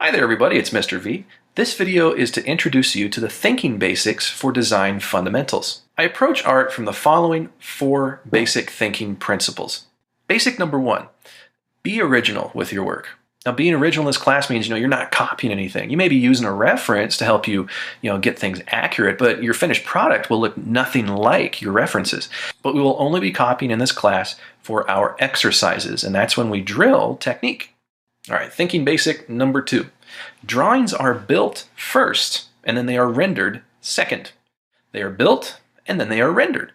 Hi there everybody, it's Mr. V. This video is to introduce you to the thinking basics for design fundamentals. I approach art from the following 4 basic thinking principles. Basic number 1, be original with your work. Now, being original in this class means, you're not copying anything. You may be using a reference to help you, get things accurate, but your finished product will look nothing like your references. But we will only be copying in this class for our exercises, and that's when we drill technique. All right, thinking basic number 2. Drawings are built first, and then they are rendered second. They are built, and then they are rendered.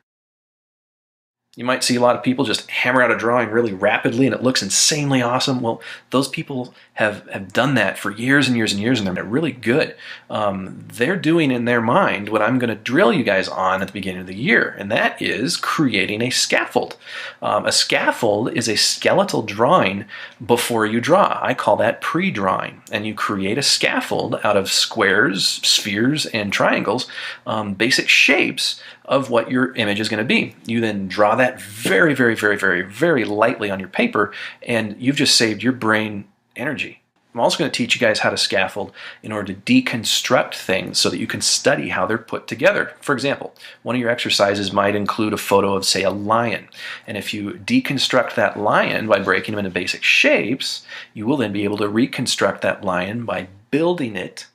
You might see a lot of people just hammer out a drawing really rapidly and it looks insanely awesome. Well, those people have done that for years and years and years, and they're really good. They're doing in their mind what I'm going to drill you guys on at the beginning of the year, and that is creating a scaffold. A scaffold is a skeletal drawing before you draw. I call that pre-drawing, and you create a scaffold out of squares, spheres, and triangles, basic shapes of what your image is going to be. You then draw that very, very, very, very, very lightly on your paper, and you've just saved your brain energy. I'm also going to teach you guys how to scaffold in order to deconstruct things so that you can study how they're put together. For example, one of your exercises might include a photo of, say, a lion. And if you deconstruct that lion by breaking them into basic shapes, you will then be able to reconstruct that lion by building it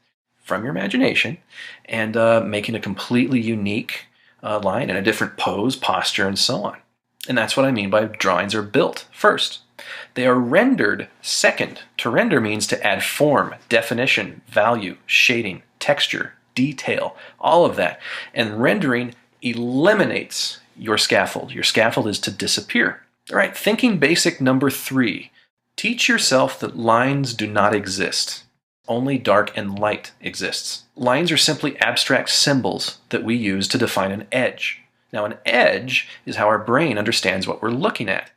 from your imagination and making a completely unique lion in a different pose, posture, and so on. And that's what I mean by drawings are built first. They are rendered second. To render means to add form, definition, value, shading, texture, detail, all of that. And rendering eliminates your scaffold. Your scaffold is to disappear. All right, thinking basic number 3. Teach yourself that lines do not exist. Only dark and light exists. Lines are simply abstract symbols that we use to define an edge. Now, an edge is how our brain understands what we're looking at.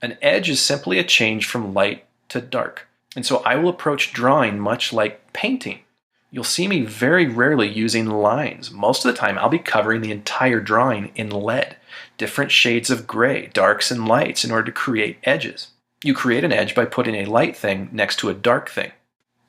An edge is simply a change from light to dark. And so I will approach drawing much like painting. You'll see me very rarely using lines. Most of the time, I'll be covering the entire drawing in lead, different shades of gray, darks and lights, in order to create edges. You create an edge by putting a light thing next to a dark thing.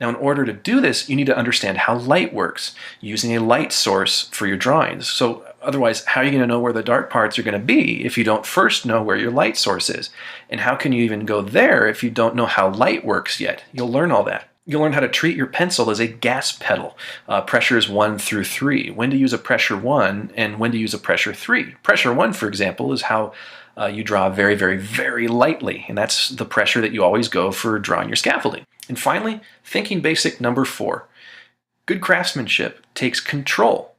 Now, in order to do this, you need to understand how light works, using a light source for your drawings. So otherwise, how are you going to know where the dark parts are going to be if you don't first know where your light source is? And how can you even go there if you don't know how light works yet? You'll learn all that. You'll learn how to treat your pencil as a gas pedal, pressures 1 through 3, when to use a pressure 1 and when to use a pressure 3. Pressure 1, for example, is how you draw very, very, very lightly, and that's the pressure that you always go for drawing your scaffolding. And finally, thinking basic number 4. Good craftsmanship takes control,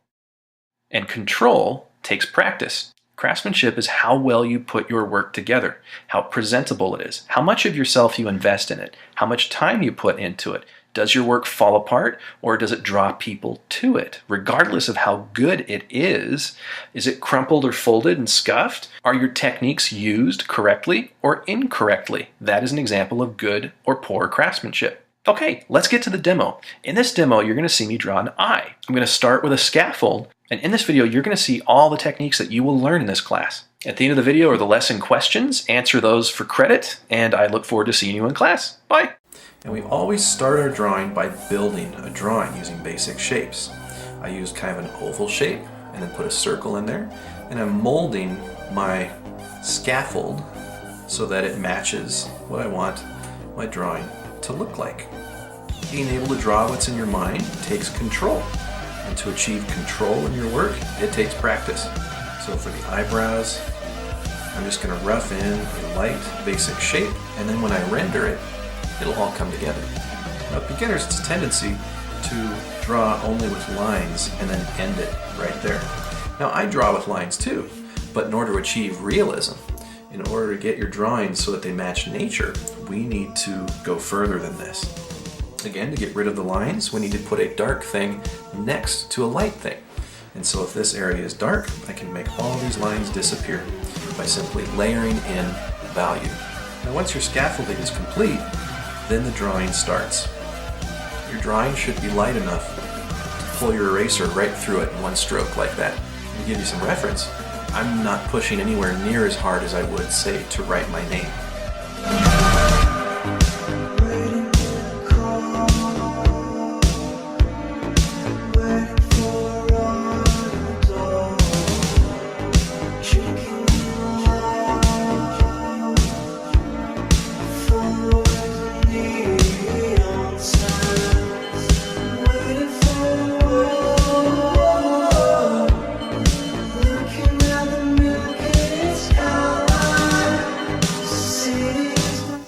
and control takes practice. Craftsmanship is how well you put your work together, how presentable it is, how much of yourself you invest in it, how much time you put into it. Does your work fall apart, or does it draw people to it? Regardless of how good it is it crumpled or folded and scuffed? Are your techniques used correctly or incorrectly? That is an example of good or poor craftsmanship. Okay, let's get to the demo. In this demo, you're going to see me draw an eye. I'm going to start with a scaffold, and in this video, you're going to see all the techniques that you will learn in this class. At the end of the video are the lesson questions. Answer those for credit, and I look forward to seeing you in class. Bye! And we always start our drawing by building a drawing using basic shapes. I used kind of an oval shape and then put a circle in there, and I'm molding my scaffold so that it matches what I want my drawing to look like. Being able to draw what's in your mind takes control, and to achieve control in your work, it takes practice. So for the eyebrows, I'm just going to rough in a light basic shape, and then when I render it, it'll all come together. Now, beginners, it's a tendency to draw only with lines and then end it right there. Now, I draw with lines too, but in order to achieve realism, in order to get your drawings so that they match nature, we need to go further than this. Again, to get rid of the lines, we need to put a dark thing next to a light thing. And so if this area is dark, I can make all these lines disappear by simply layering in value. Now, once your scaffolding is complete, then the drawing starts. Your drawing should be light enough to pull your eraser right through it in one stroke like that. To give you some reference, I'm not pushing anywhere near as hard as I would, say, to write my name.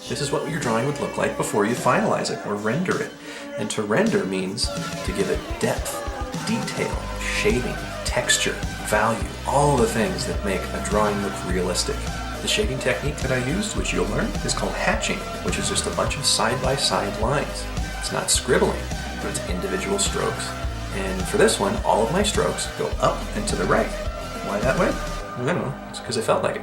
This is what your drawing would look like before you finalize it or render it. And to render means to give it depth, detail, shading, texture, value, all the things that make a drawing look realistic. The shading technique that I used, which you'll learn, is called hatching, which is just a bunch of side-by-side lines. It's not scribbling, but it's individual strokes. And for this one, all of my strokes go up and to the right. Why that way? I don't know. It's because I felt like it.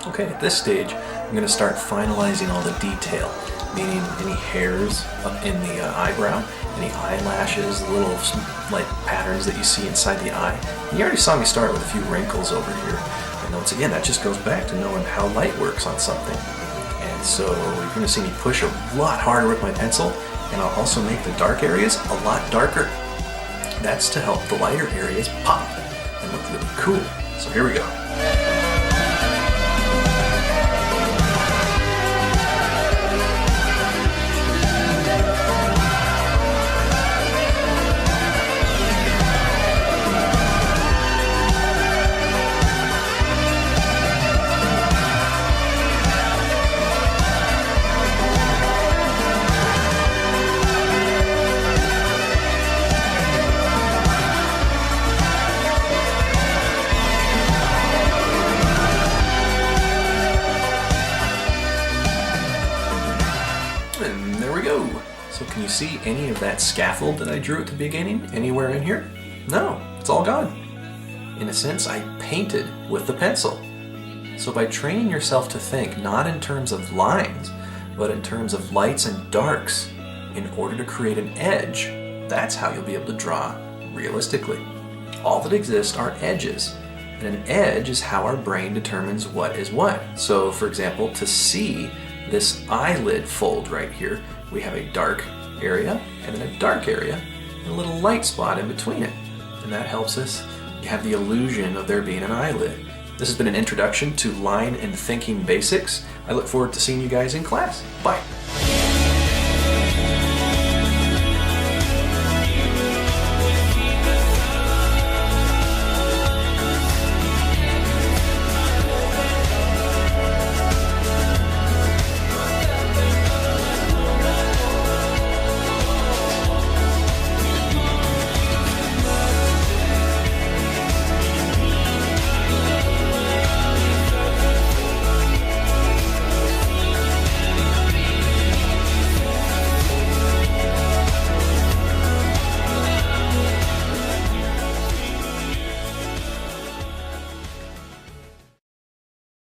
Okay, at this stage, I'm going to start finalizing all the detail, meaning any hairs up in the eyebrow, any eyelashes, little like patterns that you see inside the eye. And you already saw me start with a few wrinkles over here. And once again, that just goes back to knowing how light works on something. And so you're going to see me push a lot harder with my pencil, and I'll also make the dark areas a lot darker. That's to help the lighter areas pop and look really cool. So here we go. And there we go. So can you see any of that scaffold that I drew at the beginning anywhere in here? No, it's all gone. In a sense, I painted with the pencil. So by training yourself to think not in terms of lines, but in terms of lights and darks, in order to create an edge, that's how you'll be able to draw realistically. All that exists are edges. And an edge is how our brain determines what is what. So for example, to see this eyelid fold right here, we have a dark area and then a dark area and a little light spot in between it. And that helps us have the illusion of there being an eyelid. This has been an introduction to line and thinking basics. I look forward to seeing you guys in class. Bye.